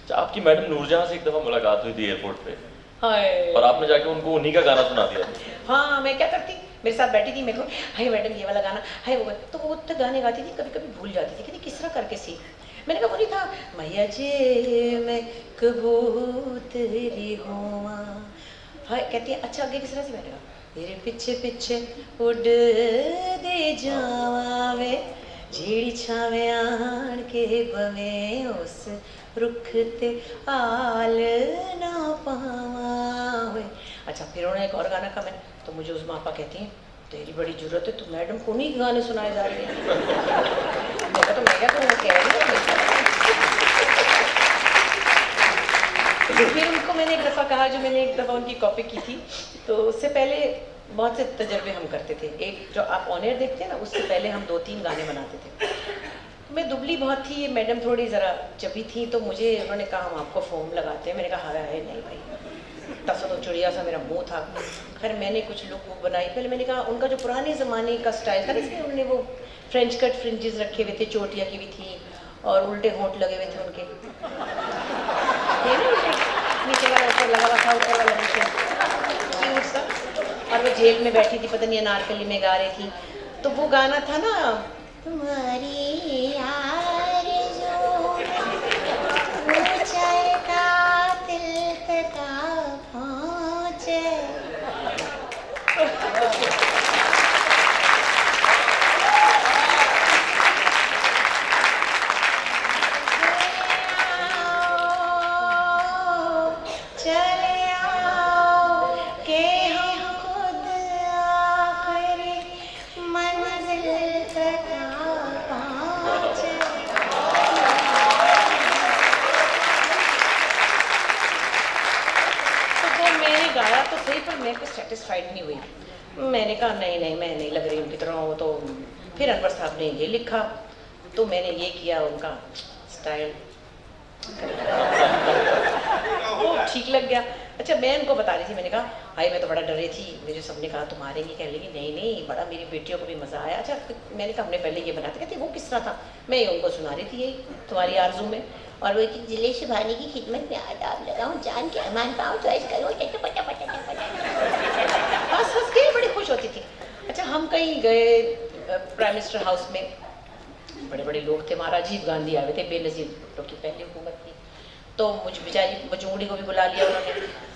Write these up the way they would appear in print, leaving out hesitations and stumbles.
अच्छा, आपकी मैडम नूरजहां से एक दफ़ा मुलाकात हुई थी एयरपोर्ट पे हाय। और आपने जाके उनको उन्हीं का गाना सुना दिया। हाँ, मैं क्या करती, मेरे साथ बैठी थी, मेरे को हाय मैडम ये वाला गाना, हाय वो, तो वो तो गाने गाती थी, कभी कभी भूल जाती थी, कहती किस तरह करके सीख। मैंने कहा वो नहीं था, मैया जे मैं कबूतरी हुआ, हाय कहती है अच्छा आगे किस तरह से, मैंने कहा तेरे पीछे पीछे उड़ दे जावा वे झीड़ी छावे आन के बवे उस रुख ते आल ना पावा वे। अच्छा फिर उन्होंने एक और गाना कहा, मैंने तो मुझे उस मापा कहती हैं तेरी बड़ी जरूरत है, तू मैडम को नहीं गाने सुनाए जा रही है। मैं कहा तो मैं क्या करूँ, कह रही हूँ। फिर उनको मैंने एक दफ़ा कहा, जो मैंने एक दफ़ा उनकी कॉपी की थी, तो उससे पहले बहुत से तजर्बे हम करते थे। एक जो आप ऑन एयर देखते हैं ना, उससे पहले हम 2-3 गाने बनाते थे। मैं दुबली बहुत थी, ये मैडम थोड़ी ज़रा चबी थी, तो मुझे उन्होंने कहा हम आपको फोम लगाते हैं। मैंने कहा हाय नहीं भाई, तसा तो चिड़िया सा मेरा मुंह था। खैर मैंने कुछ लुक वुक बनाई। पहले मैंने कहा उनका जो पुराने ज़माने का स्टाइल था, इसमें उन्होंने वो फ्रेंच कट फ्रिंजेस रखे हुए थे, चोटियाँ की भी थी और उल्टे होंठ लगे हुए थे उनके, नीचे वाला ऊपर लगा हुआ था, ऊपर वाला नीचे, क्यूट सा। और वो जेल में बैठी थी, पता नहीं अनारकली में गा रही थी। तो वो गाना था ना, तुम्हारी आरज़ू ऊंचाई का दिल तक पहुंचे। चले आओ के हम खुद आखिरी मंजिल तक पहुंचे। तो वो मैंने गाया तो सही, पर मैं कुछ सेटिस्फाइड नहीं हुई। मैंने कहा नहीं नहीं, मैं नहीं लग रही उनकी तरह। वो तो फिर अनवर साहब ने ये लिखा, तो मैंने ये किया, उनका स्टाइल वो ठीक लग गया। अच्छा मैं उनको बता रही थी, मैंने कहा भाई मैं तो बड़ा डरी थी, मुझे सबने कहा तुम हारेंगी, कह लेगी नहीं नहीं बड़ा, मेरी बेटियों को भी मज़ा आया। अच्छा मैंने कहा हमने पहले ये बनाया था, कहती वो किस तरह था, मैं ये उनको सुना रही थी यही तुम्हारी आरज़ू में, और वो कि जिले शुभानी की खिदमत में आदाब लगाऊँ, जान के अमान पाऊँ, चॉइस करूँ, हंस हंस के बड़ी खुश होती थी। अच्छा हम कहीं गए प्राइम मिनिस्टर हाउस में, बड़े बड़े लोग थे, महाराजीव गांधी आए थे, बेनज़ीर भुट्टो की पहली हुकूमत थी, तो मुझ बेचारी बजूंगड़ी को भी बुला लिया उन्होंने।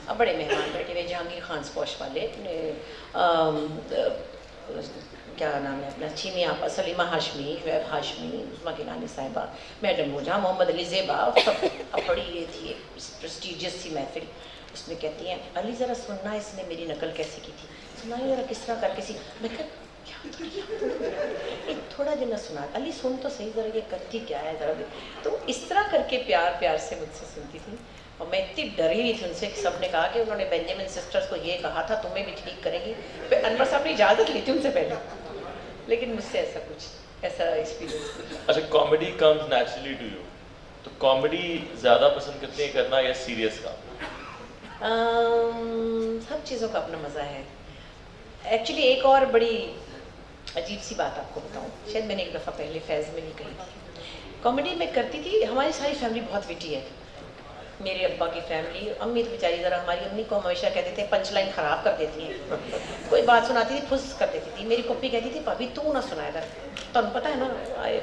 अब बड़े मेहमान बैठे हुए, जहांगीर खान स्पॉश वाले, क्या नाम है अपना, छीमी आपा, सलीमा हाशमी, शुएब हाशमी, उस्मा गिलानी साहिबा, मैडम मोजा, मोहम्मद अली ज़ेबा, सब। अब बड़ी ये थी, प्रेस्टिजियस थी महफिल। उसमें कहती हैं अली ज़रा सुनना, इसने मेरी नकल कैसे की थी, सुनाई ज़रा किस तरह करके सी। मैं कहा थोड़ा दिन सुना, अली सुन तो सही ज़रा ये करती क्या है ज़रा भी। तो इस तरह करके प्यार प्यार से मुझसे सुनती थी। और मैं इतनी डरी हुई थी उनसे कि सबने कहा कि उन्होंने बेंजामिन सिस्टर्स को ये कहा था तुम्हें भी ठीक करेंगी। फिर अनवर साहब ने इजाज़त ली थी उनसे पहले, लेकिन मुझसे ऐसा एक्सपीरियंस। अच्छा, comedy comes naturally to you, तो कॉमेडी ज़्यादा पसंद करते हैं करना या सीरियस का? सब चीज़ों का अपना मज़ा है। एक्चुअली एक और बड़ी अजीब सी बात आपको बताऊं, शायद मैंने एक दफ़ा पहले फैज़ में नहीं कही थी। कॉमेडी में करती थी, हमारी सारी फैमिली बहुत विटी है। मेरे अब्बा की फैमिली, अम्मी तो बेचारी ज़रा, हमारी अम्मी को हमेशा कहते थे पंच लाइन ख़राब कर देती हैं, कोई बात सुनाती थी फुस कर देती थी। मेरी पप्पी कहती थी भाभी तू ना सुनाया कर, तो पता है ना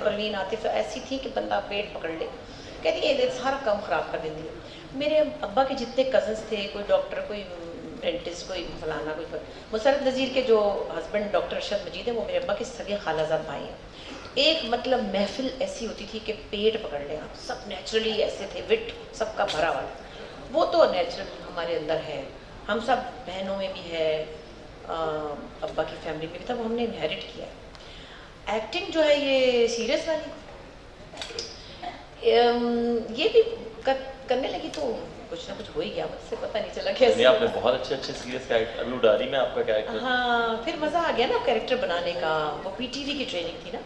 परवीन आतिफ ऐसी थी कि बंदा पेट पकड़ ले, कहती ये सारा काम ख़राब कर देती है। मेरे अब्बा के जितने कज़न्स थे, कोई डॉक्टर, कोई डेंटिस्ट, कोई फलाना, कोई मुसरत नज़ीर के जो हस्बैंड डॉक्टर अरशद मजीद है, वो मेरे अब्बा के सगे खालाजाद भाई हैं। एक मतलब महफिल ऐसी होती थी कि पेट पकड़ ले आप, सब नेचुरली ऐसे थे, विट सबका भरा हुआ। वो तो नेचुरल हमारे अंदर है, हम सब बहनों में भी है, अब्बा की फैमिली में भी था, वो हमने इनहेरिट किया। एक्टिंग जो है ये सीरियस वाली, ये भी करने लगी तो कुछ ना कुछ हो ही गया, मुझसे पता नहीं चला कैसे। आपने बहुत अच्छे सीरियस कैरेक्टर, अभी उडारी में आपका कैरेक्टर। हाँ फिर मज़ा आ गया ना कैरेक्टर बनाने का, वो पीटीवी की ट्रेनिंग थी ना,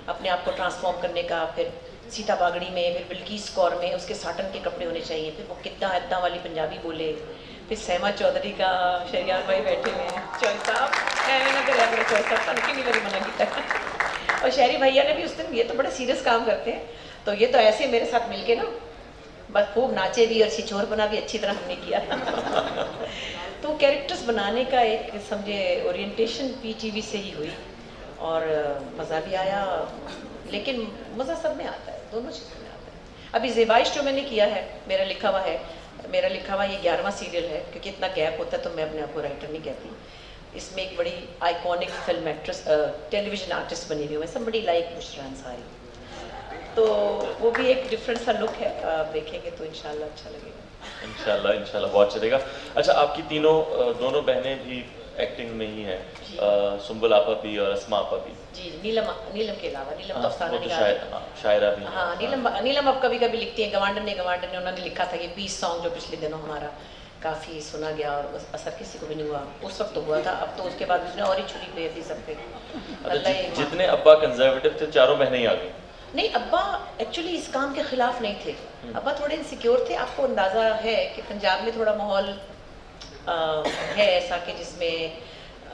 अपने आप को ट्रांसफॉर्म करने का। फिर सीता बागड़ी में, फिर बिल्किस कौर में उसके साटन के कपड़े होने चाहिए, फिर वो किद्दा अद्दा वाली पंजाबी बोले, फिर सहमा चौधरी का शरियार भाई बैठे हुए हैं, चौधरी साहब ऐਵੇਂ ना करे अपने चौधरी साहब तनकी नहीं मेरी मना किया। और शहरी भैया ने भी उस दिन, ये तो बड़े सीरियस काम करते हैं, तो ये तो ऐसे मेरे साथ मिलके ना बस खूब नाचे भी और छिछोर बना भी अच्छी तरह हमने किया। तो कैरेक्टर्स बनाने का एक समझे ओरिएंटेशन पीटीवी से ही हुई और मज़ा भी आया, लेकिन मज़ा सब में आता है, दोनों चीज़ों में आता है। अभी ज़ेबाइश जो मैंने किया है, मेरा लिखा हुआ है, मेरा लिखा हुआ ये 11वां सीरियल है, क्योंकि इतना गैप होता है तो मैं अपने आप को राइटर नहीं कहती। इसमें एक बड़ी iconic film actress, television artist बनी हुई है, somebody like बुशरा अंसारी, तो वो भी एक डिफरेंट सा लुक है, आप देखेंगे तो इंशाल्लाह अच्छा लगेगा। इंशाल्लाह बहुत चलेगा। अच्छा, आपकी तीनों दोनों बहनें भी एक्टिंग में ही हैं, सुंबल आपा भी और अस्मा आपा भी। जी, नीलम के अलावा, नीलम तो अफसाना वो तो निगार, शायरा भी हैं। हाँ नीलम अब कभी कभी लिखती है। गवांडन ने उन्होंने लिखा था ये पीस सॉन्ग जो पिछले दिनों हमारा काफ़ी सुना गया और बस असर किसी को भी नहीं हुआ, उस वक्त तो हुआ था, अब तो उसके बाद उसने और ही छुरी फेर दी सब पे। जितने अब्बा कंजर्वेटिव थे, चारों बहनें ही आ गई। नहीं, अब्बा एक्चुअली इस काम के खिलाफ नहीं थे, अब्बा थोड़े इनसिक्योर थे। आपको अंदाज़ा है कि पंजाब में थोड़ा माहौल है ऐसा कि जिसमें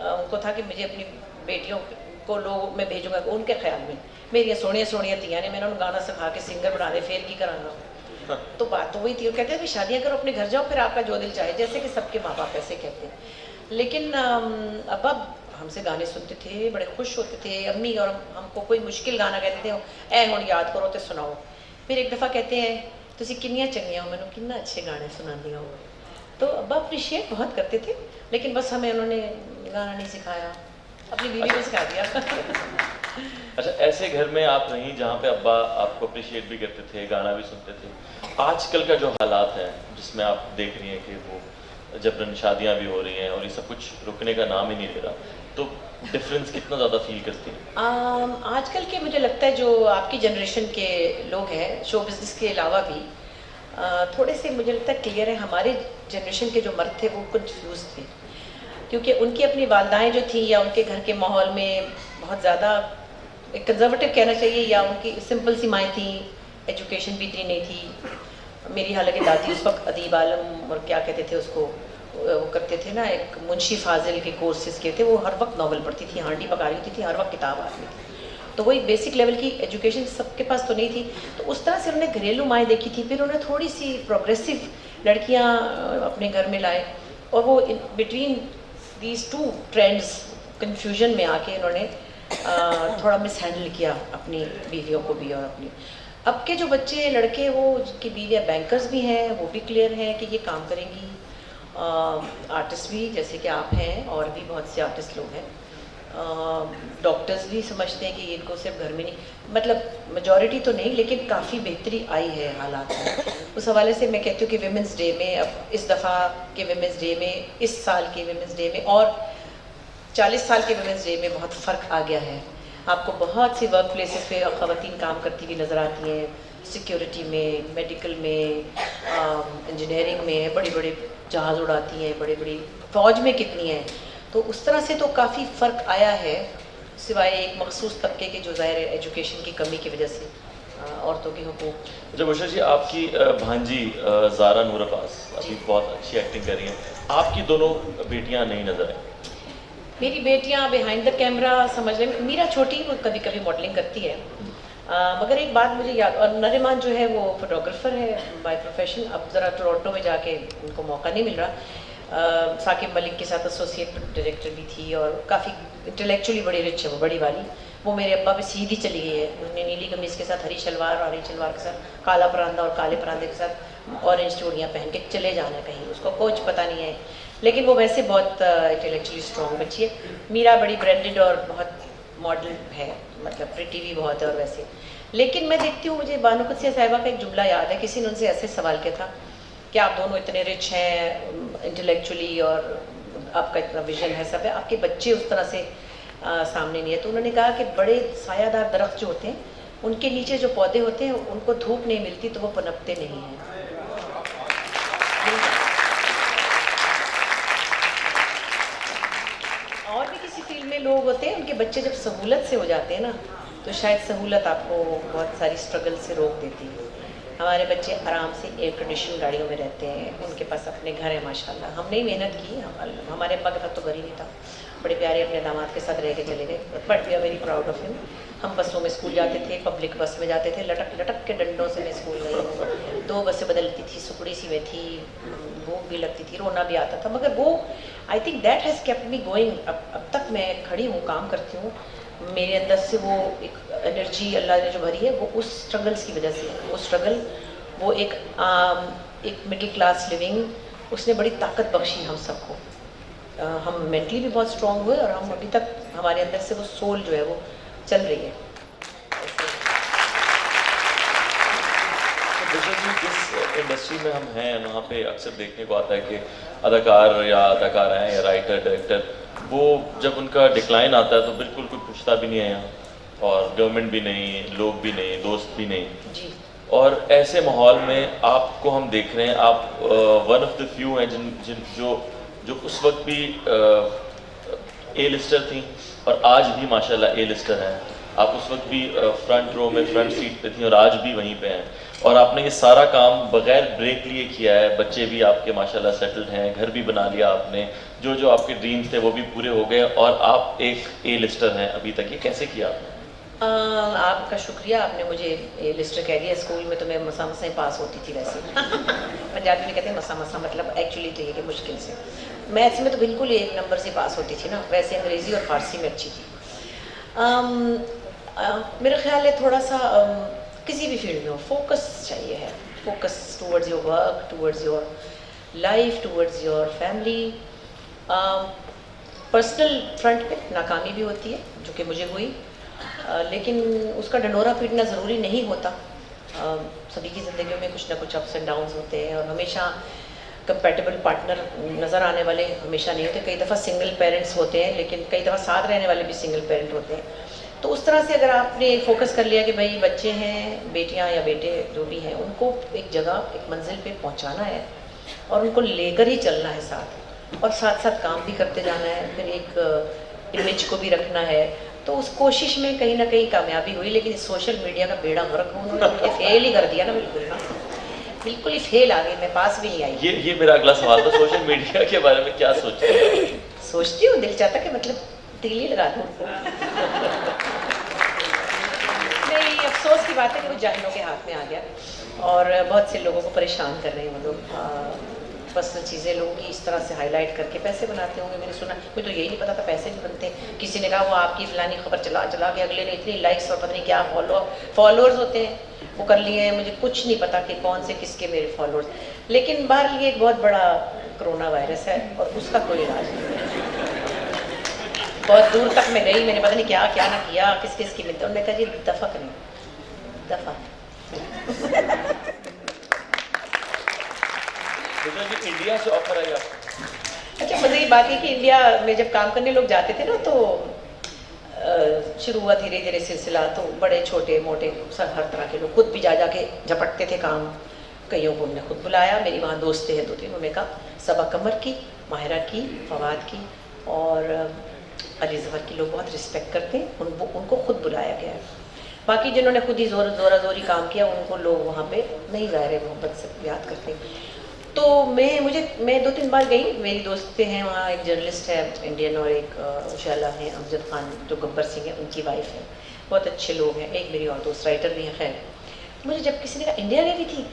उनको था कि मुझे अपनी बेटियों को लोग मैं भेजूंगा, उनके ख्याल में मेरी सोनिया तियाँ ने मैंने उन्हें गाना सिखा के सिंगर बना दे, फेल की कराना। तो बात तो वही थी, वो कहते हैं कि शादियाँ करो अपने घर जाओ, फिर आपका जो दिल चाहे, जैसे कि सबके माँ बाप ऐसे कहते हैं। लेकिन अब्बा हमसे गाने सुनते थे, बड़े खुश होते थे। अम्मी और हमको कोई मुश्किल गाना कहते थे, ऐ हुण याद करो तो सुनाओ। फिर एक दफ़ा कहते हैं तुसी किन्नियां चंगियां हो, मैंने किन्ना अच्छे गाने सुनांदियां हो। तो अब्बा अप्रिशिएट बहुत करते थे, लेकिन बस हमें उन्होंने गाना नहीं सिखाया, अपनी बीवी को सिखा दिया। अच्छा, ऐसे घर में आप रहीं जहाँ पे अब्बा आपको अप्रिशिएट भी करते थे, गाना भी सुनते थे। आजकल का जो हालात है जिसमें आप देख रही हैं कि वो जबरन शादियाँ भी हो रही हैं और ये सब कुछ रुकने का नाम ही नहीं ले रहा, तो डिफरेंस कितना ज़्यादा फील करती है? आजकल के मुझे लगता है जो आपकी जनरेशन के लोग हैं, शो बिज़नेस के अलावा भी थोड़े से मुझे लगता है क्लियर है। हमारे जनरेशन के जो मर्द थे वो कंफ्यूज थे, क्योंकि उनकी अपनी वालदाएँ जो थी या उनके घर के माहौल में बहुत ज़्यादा कंजर्वेटिव कहना चाहिए, या उनकी सिंपल सी माएँ थी, एजुकेशन भी इतनी नहीं थी। मेरी हालांकि दादी उस वक्त अदीब आलम और क्या कहते थे उसको, वो करते थे ना, एक मुंशी फाजिल के कोर्सेज के थे, वो हर वक्त नावल पढ़ती थी, हांडी पका रही होती थी, हर वक्त किताब आ रही थी। तो वही बेसिक लेवल की एजुकेशन सबके पास तो नहीं थी, तो उस तरह से उन्होंने घरेलू माएँ देखी थी। फिर उन्हें थोड़ी सी प्रोग्रेसिव लड़कियाँ अपने घर में लाए, और वो between these two trends confusion में आके उन्होंने थोड़ा मिस हैंडल किया अपनी बीवियों को भी। और अपनी अब के जो बच्चे लड़के, वो जिनकी बीवियाँ बैंकर्स भी हैं, वो भी क्लियर हैं कि ये काम करेंगी। आर्टिस्ट भी जैसे कि आप हैं, और भी बहुत से आर्टिस्ट लोग हैं। डॉक्टर्स भी समझते हैं कि इनको सिर्फ घर में नहीं, मतलब मेजॉरिटी तो नहीं, लेकिन काफ़ी बेहतरी आई है हालात में। उस हवाले से मैं कहती हूँ कि विमेंस डे में, अब इस दफ़ा के विमेंस डे में, इस साल के विमेंस डे में और 40 साल के विमेंस डे में बहुत फ़र्क आ गया है। आपको बहुत सी वर्क प्लेसेस पे ख़वातीन काम करती हुई नज़र आती हैं, सिक्योरिटी में, मेडिकल में, इंजीनियरिंग में, बड़ी बड़ी जहाज़ उड़ाती हैं, बड़ी बड़ी फ़ौज में कितनी हैं। तो उस तरह से तो काफ़ी फ़र्क आया है, सिवाय एक मखसूस तबके के जो ज़ाहिर एजुकेशन की कमी की वजह से औरतों के हुकूक। अच्छा बुशरा जी, आपकी भांजी ज़ारा नूर अब्बास अभी बहुत अच्छी एक्टिंग कर रही हैं, आपकी दोनों बेटियां नहीं नज़र आई? मेरी बेटियां बिहाइंड द कैमरा समझ लें, मीरा छोटी वो कभी कभी मॉडलिंग करती है, मगर एक बात मुझे याद, और नरिमान जो है वो फोटोग्राफर है बाय प्रोफेशन। अब ज़रा टोरंटो में जाके उनको मौका नहीं मिल रहा। साकिब मलिक के साथ एसोसिएट डायरेक्टर भी थी, और काफ़ी इंटेलेक्चुअली बड़ी रिच है वो, बड़ी वाली। वो मेरे अब्बा पे सीधी चली गई है, उन्होंने नीली कमीज़ के साथ हरी शलवार, और हरी शलवार के साथ काला परांदा, और काले परांदे के साथ ऑरेंज चूड़ियाँ पहन के चले जाना कहीं, उसको कुछ पता नहीं है। लेकिन वो वैसे बहुत इंटेलेक्चुअली स्ट्रॉन्ग बच्ची है। मीरा बड़ी ब्रांडेड और बहुत मॉडल है, मतलब प्रिटी भी बहुत है और वैसे। लेकिन मैं देखती हूँ, मुझे बानो कुदसिया साहिबा का एक जुमला याद है, किसी ने उनसे ऐसे सवाल किया था कि आप दोनों इतने रिच हैं इंटेलेक्चुअली, और आपका इतना विजन है, सब है, आपके बच्चे उस तरह से सामने नहीं है। तो उन्होंने कहा कि बड़े सायादार दरख्त जो होते हैं, उनके नीचे जो पौधे होते हैं, उनको धूप नहीं मिलती तो वो पनपते नहीं हैं। और भी किसी फील्ड में लोग होते हैं, उनके बच्चे जब सहूलत से हो जाते हैं ना, तो शायद सहूलत आपको बहुत सारी स्ट्रगल से रोक देती है। हमारे बच्चे आराम से एयर कंडीशन गाड़ियों में रहते हैं, उनके पास अपने घर है माशाल्लाह। हमने ही मेहनत की, हमारे अब्बा के साथ तो घर ही नहीं था, बड़े प्यारे अपने दामाद के साथ रह के चले गए, but we are very proud of him. हम बसों में स्कूल जाते थे, पब्लिक बस में जाते थे, लटक लटक के डंडों से मैं स्कूल गई हूँ। 2 बसें बदलती थी, सुकड़ी सी में थी, भूख भी लगती थी, रोना भी आता था, मगर वो I think that has kept me going. अब तक मैं खड़ी हूँ, काम करती हूँ, मेरे अंदर से वो एक एनर्जी अल्लाह ने जो भरी है वो उस स्ट्रगल्स की वजह से है। वो स्ट्रगल, वो एक मिडिल क्लास लिविंग, उसने बड़ी ताकत बख्शी हम सबको। हम मेंटली भी बहुत स्ट्रांग हुए और हम अभी तक हमारे अंदर से वो सोल जो है वो चल रही है। जिस इंडस्ट्री में हम हैं वहाँ पे अक्सर देखने को आता है कि अदाकार या अदाकारा हैं या राइटर डायरेक्टर, वो जब उनका डिक्लाइन आता है तो बिल्कुल कोई पूछता भी नहीं है यहाँ, और गवर्नमेंट भी नहीं, लोग भी नहीं, दोस्त भी नहीं जी। और ऐसे माहौल में आपको हम देख रहे हैं, आप वन ऑफ द फ्यू हैं जिन जो उस वक्त भी ए लिस्टर थी और आज भी माशाल्लाह ए लिस्टर हैं। आप उस वक्त भी फ्रंट रो में फ्रंट सीट पे थी और आज भी वहीं पे हैं, और आपने ये सारा काम बगैर ब्रेक लिए किया है। बच्चे भी आपके माशाल्लाह सेटल्ड हैं, घर भी बना लिया आपने, जो आपके ड्रीम्स थे वो भी पूरे हो गए और आप एक ए लिस्टर हैं अभी तक। ये कैसे किया आपने? आपका शुक्रिया, आपने मुझे ए लिस्टर कह दिया। स्कूल में तो मैं मसा मसा ही पास होती थी वैसे। पंजाबी में कहते हैं मसा मसा, मतलब एक्चुअली तो ये कि मुश्किल से। मैथ्स में तो बिल्कुल 1 नंबर से पास होती थी ना, वैसे अंग्रेज़ी और फारसी में अच्छी थी। मेरा ख्याल है थोड़ा सा किसी भी फील्ड में हो, फोकस चाहिए है। Focus towards your work, towards your life, towards your family. Personal front पे नाकामी भी होती है, जो कि मुझे हुई, लेकिन उसका ढंढोरा पीटना ज़रूरी नहीं होता। सभी की ज़िंदगियों में कुछ ना कुछ अप्स एंड डाउन्स होते हैं और हमेशा कंपैटिबल पार्टनर नज़र आने वाले हमेशा नहीं होते। कई दफ़ा सिंगल पेरेंट्स होते हैं, लेकिन कई दफ़ा साथ रहने वाले भी सिंगल पेरेंट होते हैं। तो उस तरह से अगर आपने फोकस कर लिया कि भाई बच्चे हैं, बेटियां या बेटे जो भी हैं, उनको एक जगह, एक मंजिल पे पहुंचाना है और उनको लेकर ही चलना है साथ, और साथ साथ काम भी करते जाना है, फिर एक इमेज को भी रखना है। तो उस कोशिश में कहीं ना कहीं कामयाबी हुई, लेकिन सोशल मीडिया का बेड़ा गर्क उन्होंने मुझे फेल ही कर दिया ना, बिल्कुल ही फेल आ गई, मैं पास भी नहीं आई। ये मेरा अगला सवाल था, सोशल मीडिया के बारे में क्या सोचते हैं? सोचती हूँ, दिल चाहता कि मतलब तीली लगा दूँ उनको। नहीं, अफसोस की बात है कि वो जाहिलों के हाथ में आ गया और बहुत से लोगों को परेशान कर रहे हैं वो लोग। पर्सनल चीज़ें लोगों की इस तरह से हाईलाइट करके पैसे बनाते होंगे। मैंने सुना, मुझे तो यही नहीं पता था पैसे भी बनते हैं। किसी ने कहा वो आपकी फलानी खबर चला के अगले ने इतनी लाइक्स और पता नहीं क्या फॉलोअर्स होते हैं वो कर लिए हैं। मुझे कुछ नहीं पता कि कौन से किसके मेरे फॉलोअर्स, लेकिन बहरहाल ये एक बहुत बड़ा कोरोना वायरस है और उसका कोई इलाज नहीं है। बहुत दूर तक मैं गई, मैंने पता नहीं क्या क्या ना किया, किस किस की मिलता, उन्होंने कहा जी दफ़ा करें, दफ़ा। इंडिया से ऑफर आई आपको? अच्छा, मज़े की बात है कि इंडिया में जब काम करने लोग जाते थे ना, तो शुरू हुआ धीरे धीरे सिलसिला, तो बड़े छोटे मोटे सब हर तरह के लोग खुद भी जा के झपटते थे काम। कईयों को उन्होंने खुद बुलाया, मेरी वहाँ दोस्त थे 2-3, उन्होंने कहा सबा कमर की, माहिरा की, फवाद की और अली ज़फ़र की लोग बहुत रिस्पेक्ट करते हैं, उनको खुद बुलाया गया है। बाकी जिन्होंने खुद ही ज़ोरा ज़ोरी काम किया उनको लोग वहाँ पे नहीं ज़ाहिर मोहब्बत से याद करते। तो मैं 2-3 बार गई, मेरी दोस्तें हैं वहाँ, एक जर्नलिस्ट है इंडियन और एक शाला है अमजद खान जो गब्बर सिंह है उनकी वाइफ है, बहुत अच्छे लोग हैं। एक मेरी और दोस्त राइटर भी हैं। खैर, मुझे जब किसी ने कहा इंडिया गई थी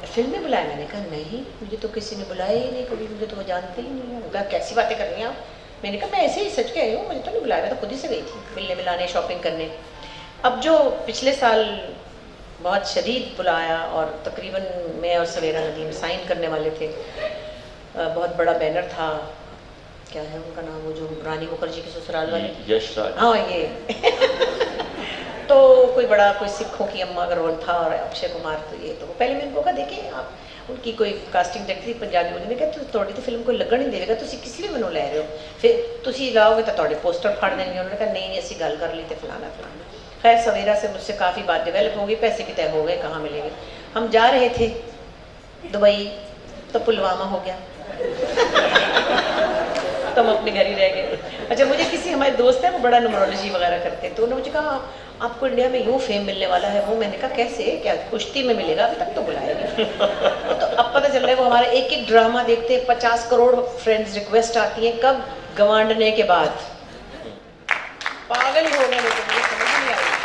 फिल्म में बुलाया, मैंने कहा नहीं, मुझे तो किसी ने बुलाया ही नहीं कभी, मुझे तो वो जानते ही नहीं है। उनका कैसी बातें कर रही हैं आप? मैंने कहा मैं ऐसे ही सच कह रही हूँ, मुझे तो नहीं बुलाया, मैं तो खुद ही से गई थी मिलने मिलाने, शॉपिंग करने। अब जो पिछले साल बहुत शदीद बुलाया और तकरीबन मैं और सवेरा नदीम साइन करने वाले थे, बहुत बड़ा बैनर था, क्या है उनका नाम, वो जो रानी मुखर्जी के ससुराल वाले, यश राज, हाँ ये तो कोई सिखों की अम्मा का रोल था और अक्षय कुमार, तो ये तो पहले मैंने उनको कहा देखिए आप, उनकी कोई कास्टिंग डायरेक्टर थी पंजाबी, उन्होंने कहा थोड़ी तो फिल्म कोई लगन नहीं देगा, तुम किस लिए मैनू लै रहे हो, फिर तुम लाओगे तो थोड़े पोस्टर फाड़ देंगे। उन्होंने कहा नहीं असी गल कर ली तो फलाना फलाना। खैर सवेरा से मुझसे काफ़ी बात डेवलप हो गई, पैसे भी तय हो गए कहाँ मिलेंगे। हम जा रहे थे दुबई तो पुलवामा हो गया तो हम अपने घर ही रह गए। अच्छा, मुझे किसी हमारे दोस्त है वो बड़ा न्यूमरोलॉजी वगैरह करते हैं, तो उन्होंने मुझे कहा आपको इंडिया में यूँ फेम मिलने वाला है वो, मैंने कहा कैसे, क्या कुश्ती में मिलेगा, अभी तक तो बुलाएगा। तो अब पता चल रहा है वो हमारे एक एक ड्रामा देखते 50 करोड़ फ्रेंड्स रिक्वेस्ट आती हैं, कब गंवाडने के बाद। पागल ही हो गए, मुझे समझ नहीं आ रही।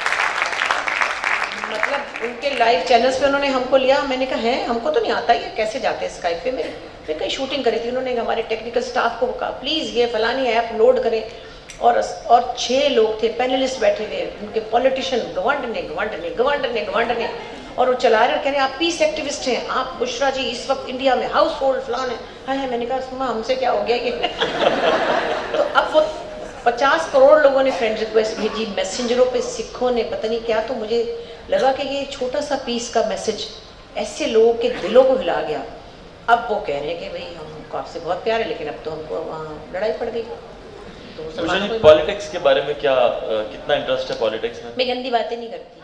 लाइव चैनल्स पे उन्होंने हमको लिया। मैंने कहा है हमको तो नहीं आता ये कैसे जाते हैं स्काइप पे। मैं कहीं शूटिंग करी थी, उन्होंने हमारे टेक्निकल स्टाफ को कहा प्लीज़ ये फलानी ऐप लोड करें। और 6 लोग थे पैनलिस्ट बैठे हुए, उनके पॉलिटिशियन गवांडने और वो चला रहे और कह रहे आप पीस एक्टिविस्ट हैं, आप बुशरा जी इस वक्त इंडिया में हाउस होल्ड फलान है। मैंने कहा सुमा हमसे क्या हो गया ये तो अब वो 50 करोड़ लोगों ने फ्रेंड रिक्वेस्ट भेजी, मैसेंजरों पे सिखों ने पता नहीं क्या। तो मुझे लगा कि ये छोटा सा पीस का मैसेज ऐसे लोगों के दिलों को हिला गया। अब वो कह रहे हैं कि भाई हमको आपसे बहुत प्यार है, लेकिन अब तो हमको वहाँ लड़ाई पड़ गई। तो उषा जी पॉलिटिक्स के बारे में क्या कितना इंटरेस्ट है पॉलिटिक्स में? मैं गंदी बातें नहीं करती।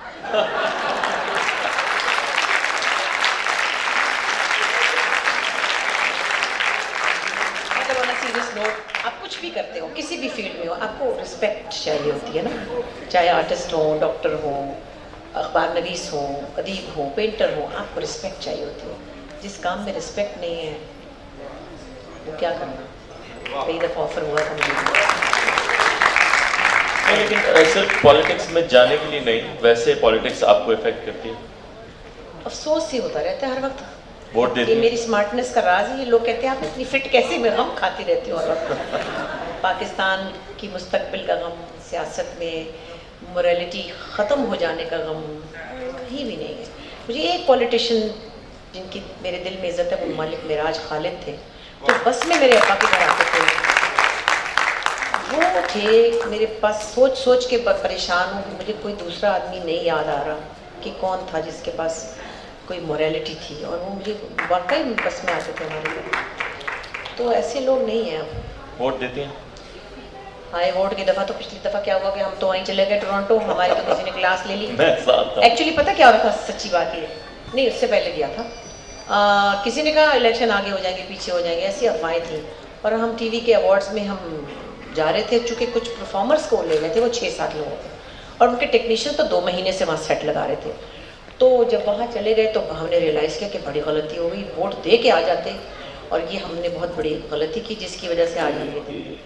सीरियस नोट, आप कुछ भी करते हो किसी भी फील्ड में हो, आपको रिस्पेक्ट चाहिए होती है ना। चाहे आर्टिस्ट हो, डॉक्टर हो, अखबार नवीस हो, अदीब हो, पेंटर हो, आपको रिस्पेक्ट चाहिए होती है। जिस काम में रिस्पेक्ट नहीं है वो क्या करना। कई दफ़ा ऑफर हुआ था मुझे। लेकिन सिर्फ पॉलिटिक्स में जाने के लिए नहीं, वैसे पॉलिटिक्स आपको इफेक्ट करती है? अफसोस ही होता रहता है हर वक्त। वोट देती ये है? मेरी स्मार्टनेस का राज है। ये लोग कहते हैं आप इतनी फिट कैसे, मैं गम खाती रहती हूँ हर वक्त। पाकिस्तान की मुस्तकबिल का गम, सियासत में मोरालिटी ख़त्म हो जाने का गम कहीं भी नहीं है। मुझे एक पॉलिटिशियन जिनकी मेरे दिल में इज़्ज़त है वो मलिक मिराज खालिद थे, जो बस में मेरे अब्बा के घर आते थे। वो थे मेरे पास, सोच सोच के परेशान हूँ। मुझे कोई दूसरा आदमी नहीं याद आ रहा कि कौन था जिसके पास कोई मोरालिटी थी, और वो मुझे वाकई बस में आते थे हमारे घर। तो ऐसे लोग नहीं हैं अब। वोट देती हैं? हाँ, वोट की दफ़ा तो पिछली दफ़ा क्या हुआ कि हम तो वहीं चले गए टोरंटो, हमारी तो किसी ने क्लास ले ली। मैं साथ था। एक्चुअली पता क्या हो रहा था, सच्ची बात ये नहीं, उससे पहले दिया था। किसी ने कहा इलेक्शन आगे हो जाएंगे पीछे हो जाएंगे, ऐसी अफवाहें थी। और हम टीवी के अवार्ड्स में हम जा रहे थे, चूँकि कुछ परफॉर्मर्स को ले गए थे, वो 6-7 लोग थे और उनके टेक्नीशियन तो 2 महीने से वहाँ सेट लगा रहे थे। तो जब वहाँ चले गए तो हमने रियलाइज़ किया कि बड़ी गलती हो गई, वोट दे के आ जाते, और ये हमने बहुत बड़ी गलती की जिसकी वजह से आज हम ये दिन।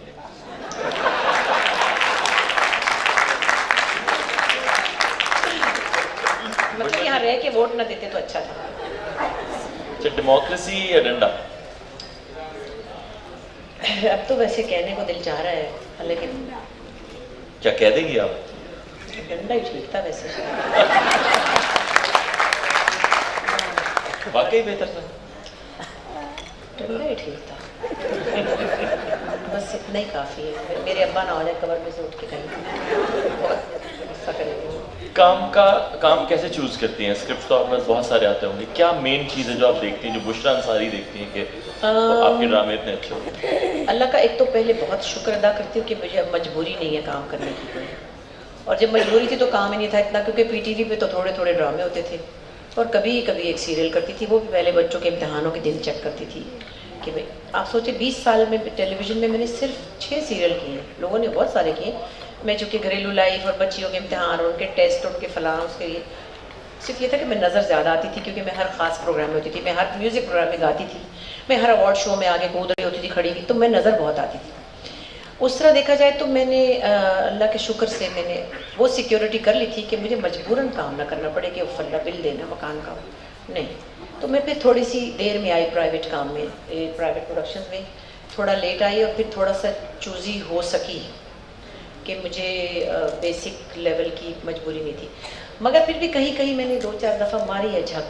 मतलब यहाँ रह के वोट ना देते तो अच्छा था। अच्छा, डेमोक्रेसी या डंडा? अब तो वैसे कहने को दिल चाह रहा है, हालांकि क्या कह देंगी आप? डंडा ही ठीक था वैसे। वाकई बेहतर था? डंडा ही ठीक था। बस इतना ही काफ़ी है। मेरे अब्बा ना हो जाए कबर में से उठ के कहीं, बहुत गुस्सा करेंगे। काम कैसे चूज करती हैं? स्क्रिप्ट तो आपके पास बहुत सारे आते होंगे, क्या मेन चीज़ है जो आप देखती हैं, जो बुशरा अंसारी देखती हैं कि आपके ड्रामे इतने अच्छे होंगे? अल्लाह का एक तो पहले बहुत शुक्र अदा करती हूँ कि मुझे अब मजबूरी नहीं है काम करने की कोई, और जब मजबूरी थी तो काम ही नहीं था इतना, क्योंकि पीटीवी पे तो थोड़े थोड़े ड्रामे होते थे, और कभी कभी एक सीरियल करती थी, वो भी पहले बच्चों के इम्तहानों के दिन चेक करती थी कि भाई आप सोचे 20 साल में टेलीविज़न में मैंने सिर्फ 6 सीरियल किए, लोगों ने बहुत सारे किए। मैं चूँकि घरेलू लाइफ और बच्चियों के इम्तहान और उनके टेस्ट और उनके फलां, उसके लिए सिर्फ ये था कि मैं नज़र ज़्यादा आती थी, क्योंकि मैं हर ख़ास प्रोग्राम में होती थी, मैं हर म्यूज़िक प्रोग्राम में गाती थी, मैं हर अवार्ड शो में आगे कूद रही होती थी खड़ी की, तो मैं नज़र बहुत आती थी। उस तरह देखा जाए तो मैंने अल्लाह के शुक्र से मैंने वो सिक्योरिटी कर ली थी कि मुझे मजबूरन काम ना करना पड़े कि फल्ला बिल देना मकान का नहीं। तो मैं फिर थोड़ी सी देर में आई प्राइवेट काम में, प्राइवेट प्रोडक्शन में थोड़ा लेट आई, और फिर थोड़ा सा चूज़ी हो सकी कि मुझे बेसिक लेवल की मजबूरी नहीं थी, मगर फिर भी कहीं कहीं मैंने 2-4 दफ़ा मारी है झक,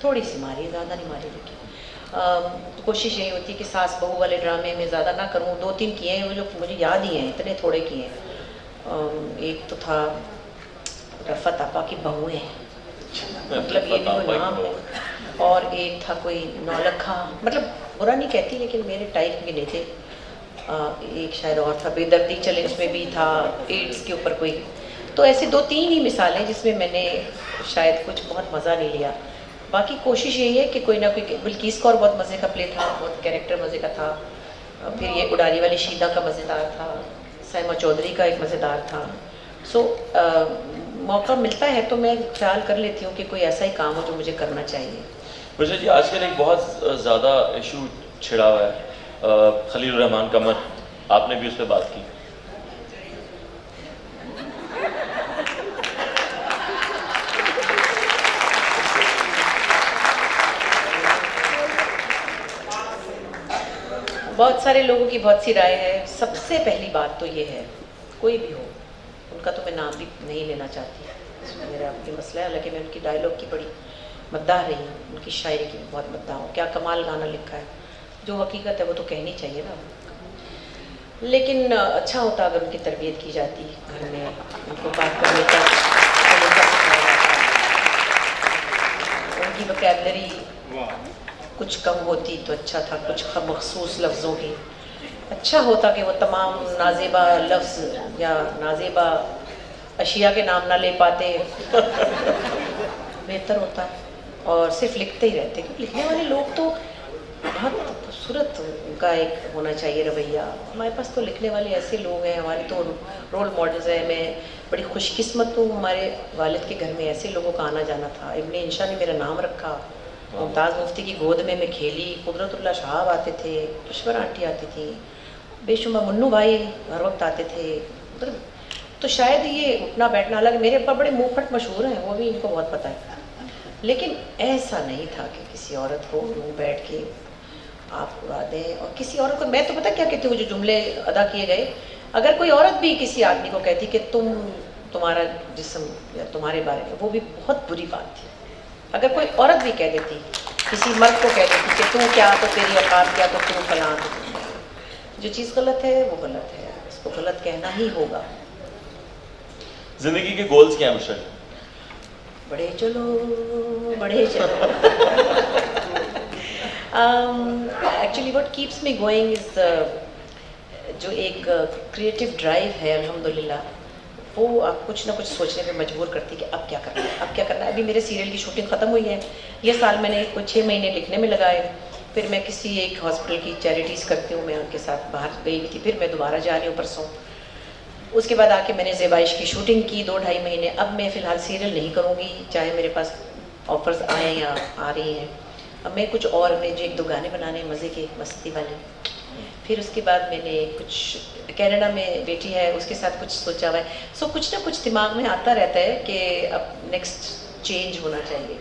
थोड़ी सी मारी है, ज़्यादा नहीं मारी। लेकिन कोशिश यही होती है कि सास बहू वाले ड्रामे में ज़्यादा ना करूँ। 2-3 किए हैं वो जो मुझे याद ही हैं, इतने थोड़े किए हैं। एक तो था रफ़त आपा की बहुएँ, मतलब ये भी कोई नाम है, और एक था कोई नौलखा, मतलब बुरा नहीं कहती लेकिन मेरे टाइप के नहीं थे। एक शायद और था बेदर्दी चले, उसमें भी था एड्स के ऊपर कोई। तो ऐसे 2-3 ही मिसालें जिसमें मैंने शायद कुछ बहुत मज़ा नहीं लिया। बाकी कोशिश यही है कि कोई ना कोई, बिल्किस का और बहुत मज़े का प्ले था, बहुत कैरेक्टर मज़े का था, फिर ये उडारी वाली शीदा का मज़ेदार था, सैमा चौधरी का एक मज़ेदार था। सो मौका मिलता है तो मैं ख्याल कर लेती हूँ कि कोई ऐसा ही काम हो जो मुझे करना चाहिए। वैसे जी आजकल एक बहुत ज़्यादा इशू छिड़ा हुआ है, खलील रहमान कमर, आपने भी उस पर बात की। बहुत सारे लोगों की बहुत सी राय है। सबसे पहली बात तो ये है, कोई भी हो, उनका तो मैं नाम भी नहीं लेना चाहती, मेरा अपनी मसला है, हालांकि मैं उनकी डायलॉग की बड़ी मद्दाह रही हूँ, उनकी शायरी की बहुत मद्दाह हूँ। क्या कमाल गाना लिखा है, जो हकीकत है वो तो कहनी चाहिए ना। लेकिन अच्छा होता अगर उनकी तरबियत की जाती घर में, उनको बात करने का तरीका सिखाया जाता, उनकी वोकैबलरी कुछ कम होती तो अच्छा था, कुछ मखसूस लफ्ज़ों की। अच्छा होता कि वो तमाम नाजेबा लफ्ज़ या नाजेबा अशिया के नाम ना ले पाते बेहतर होता है, और सिर्फ लिखते ही रहते, क्योंकि लिखने वाले लोग तो बहुत खूबसूरत उनका एक होना चाहिए रवैया। हमारे पास तो लिखने वाले ऐसे लोग हैं, हमारे तो रोल मॉडल्स हैं। मैं बड़ी खुशकिस्मत हूँ, हमारे वालिद के घर में ऐसे लोगों का आना जाना था। इब्ने इंशा ने मेरा नाम रखा, मुमताज़ मुफ्ती की गोद में मैं खेली, कुदरतुल्लाह साहब आते थे, किश्वर आंटी आती थी, बेशुमार मुन्नू भाई हर वक्त आते थे। मतलब तो शायद ये उठना बैठना, हालांकि मेरे अब्बा बड़े मुँहफट मशहूर हैं, वो भी इनको बहुत पता है, लेकिन ऐसा नहीं था कि किसी औरत को यूँ बैठ के आप उड़ा दें। और किसी औरत को मैं तो पता क्या कहती हूँ, जो जुमले अदा किए गए, अगर कोई औरत भी किसी आदमी को कहती कि तुम्हारा जिस्म या तुम्हारे बारे में, वो भी बहुत बुरी बात थी। अगर कोई औरत भी कह देती, किसी मर्द को कह देती कि तू क्या, तो तेरी औकात क्या, तो तू फलां, जो चीज़ गलत है वो गलत है, उसको गलत कहना ही होगा। जिंदगी के गोल्स क्या हैं मुशर्रफ? बढ़े चलो बढ़े चलो। Actually what keeps me going is जो एक क्रिएटिव ड्राइव है अल्हम्दुलिल्लाह, वो आप कुछ ना कुछ सोचने पे मजबूर करती है कि अब क्या करना है, अब क्या करना है। अभी मेरे सीरियल की शूटिंग ख़त्म हुई है, ये साल मैंने कुछ 6 महीने लिखने में लगाए, फिर मैं किसी एक हॉस्पिटल की चैरिटीज़ करती हूँ, मैं उनके साथ बाहर गई हुई थी, फिर मैं दोबारा जा रही हूँ परसों। उसके बाद आके मैंने ज़ेबाइश की शूटिंग की 2-2.5 महीने। अब मैं फ़िलहाल सीरियल नहीं करूँगी, चाहे मेरे पास ऑफर्स आए या आ रही हैं। अब मैं कुछ और, मैं जो 1-2 गाने बनाने मज़े के, मस्ती वाले। फिर उसके बाद मैंने कुछ कनाडा में बेटी है, उसके साथ कुछ सोचा हुआ है। सो कुछ ना कुछ दिमाग में आता रहता है कि अब नेक्स्ट चेंज होना चाहिए।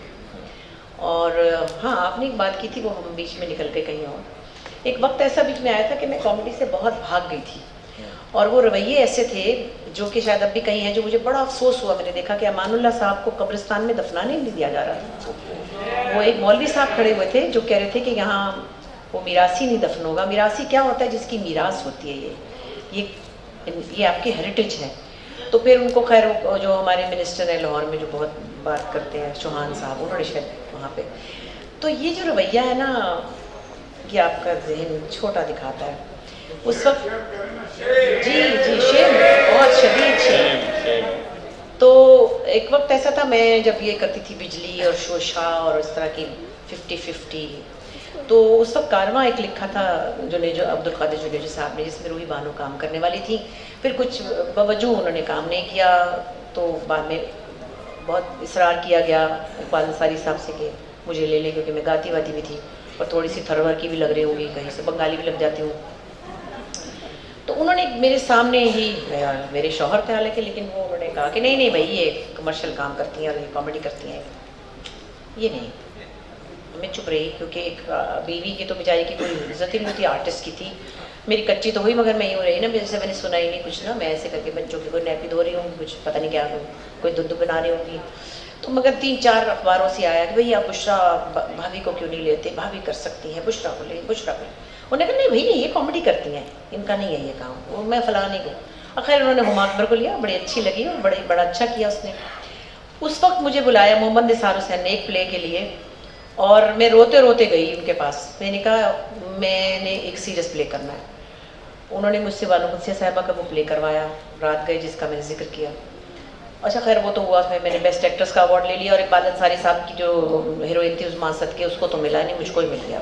और हाँ, आपने एक बात की थी, वो हम बीच में निकल गए कहीं और। एक वक्त ऐसा बीच में आया था कि मैं कॉमेडी से बहुत भाग गई थी, और वो रवैये ऐसे थे जो कि शायद अब भी कहीं हैं, जो मुझे बड़ा अफसोस हुआ। मैंने देखा कि अमानुल्लाह साहब को कब्रिस्तान में दफनाने नहीं दिया जा रहा था। वो एक मौलवी साहब खड़े हुए थे जो कह रहे थे कि यहाँ वो मीरासी नहीं दफन होगा। मीरासी क्या होता है? जिसकी मीरास होती है, ये आपकी हेरिटेज है। तो फिर उनको खैर जो हमारे मिनिस्टर हैं लाहौर में, जो बहुत बात करते हैं, चौहान साहब, उन्होंने शायद वहाँ पे, तो ये जो रवैया है ना, ये आपका जहन छोटा दिखाता है। उस वक्त जी शेम, बहुत शदीद शेम। तो एक वक्त ऐसा था, मैं जब ये करती थी बिजली और शोशा और इस तरह की 50-50, तो उस वक्त कारवां एक लिखा था जो अब्दुल कादिर जुनेजो साहब ने, जिसमें रूही बानो काम करने वाली थी। फिर कुछ बावजूद उन्होंने काम नहीं किया, तो बाद में बहुत इसरार किया गया इकबाल अंसारी साहब से कि मुझे ले लें, क्योंकि मैं गाती वाती भी थी और थोड़ी सी थरवर की भी लग रही होगी, कहीं से बंगाली भी लग जाती हूँ। तो उन्होंने मेरे सामने ही, मेरे शौहर थे हालांकि, लेकिन वो उन्होंने कहा कि नहीं भाई, ये कमर्शियल काम करती हैं और ये कॉमेडी करती हैं, ये नहीं। मैं चुप रही, क्योंकि एक बीवी की तो बेचारी की कोई इज्जत ही नहीं होती, आर्टिस्ट की थी। मेरी कच्ची तो हुई, मगर मैं यूँ रही ना, मेरे से मैंने सुना ही नहीं कुछ ना। मैं ऐसे करके बच्चों की कोई नैपी धो रही होंगी, कुछ पता नहीं क्या, कोई दूध बना रही होंगी। तो मगर 3-4 अखबारों से आया कि भैया बुशरा भाभी को क्यों नहीं लेते, भाभी कर सकती हैं, बुशरा को ले, बुशरा को। उन्होंने कहा नहीं भाई नहीं, ये कॉमेडी करती हैं, इनका नहीं है ये काम, वो मैं फलां नहीं को। खैर उन्होंने हुमा अकबर को लिया, बड़ी अच्छी लगी और बड़ा अच्छा किया उसने। उस वक्त मुझे बुलाया मोहम्मद निसार हुसैन ने एक प्ले के लिए, और मैं रोते रोते गई उनके पास। मैंने कहा मैंने एक सीरियस प्ले करना है। उन्होंने मुझसे बानो कुदसिया साहिबा का वो प्ले करवाया, रात गए, जिसका मैंने जिक्र किया। अच्छा खैर वो तो हुआ, फिर मैंने बेस्ट एक्ट्रेस का अवार्ड ले लिया, और इकबाल अंसारी साहब की जो हीरोइन थी उस्मान सदके, उसको तो मिला नहीं, मुझको ही मिल गया।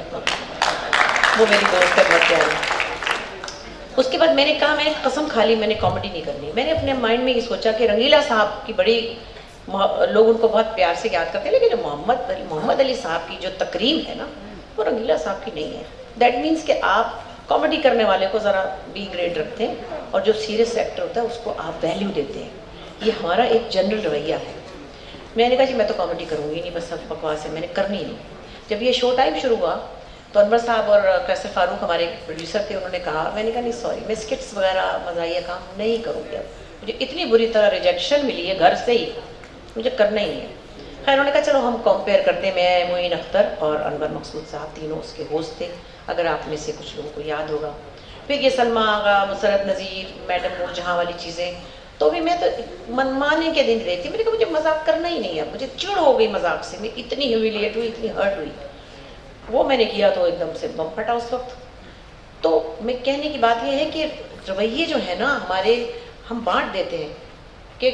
वो मेरी दोस्त है, बहुत प्यारी। उसके बाद मैंने कहा, मैंने कसम खा ली मैंने कॉमेडी नहीं करनी। मैंने अपने माइंड में ये सोचा कि रंगीला साहब की बड़ी लोग उनको बहुत प्यार से याद करते हैं, लेकिन मोहम्मद अली साहब की जो तकरीम है ना, वो रंगीला साहब की नहीं है। दैट मीन्स कि आप कॉमेडी करने वाले को ज़रा बी ग्रेड रखते हैं, और जो सीरियस एक्टर होता है उसको आप वैल्यू देते हैं। ये हमारा एक जनरल रवैया है। मैंने कहा जी मैं तो कॉमेडी करूँगी नहीं, बस सब बकवास है, मैंने करनी नहीं। जब ये शो टाइम शुरू हुआ तो अनवर साहब और कैसर फारूक हमारे प्रोड्यूसर थे, उन्होंने कहा, मैंने कहा नहीं सॉरी, मैं स्किट्स वगैरह मज़ाहिया काम नहीं करूँगी अब, मुझे इतनी बुरी तरह रिजेक्शन मिली है घर से ही, मुझे करना ही नहीं है। खैर उन्होंने कहा चलो हम कंपेयर करते हैं, मैं मोइन अख्तर और अनवर मकसूद साहब तीनों उसके होस्ट थे, अगर आप में से कुछ लोगों को याद होगा। फिर ये सलमा आगा, मुसरत नज़ीर, मैडम नूरजहाँ वाली चीज़ें, तो भी मैं तो मनमाने के दिन रही थी, मैंने कहा मुझे मजाक करना ही नहीं है, मुझे चिढ़ हो गई मजाक से, मैं इतनी ह्यूमिलिएट हुई, इतनी हर्ट हुई। वो मैंने किया तो एकदम से बम फटा उस वक्त। तो मैं कहने की बात यह है कि रवैये जो है ना हमारे, हम बांट देते हैं कि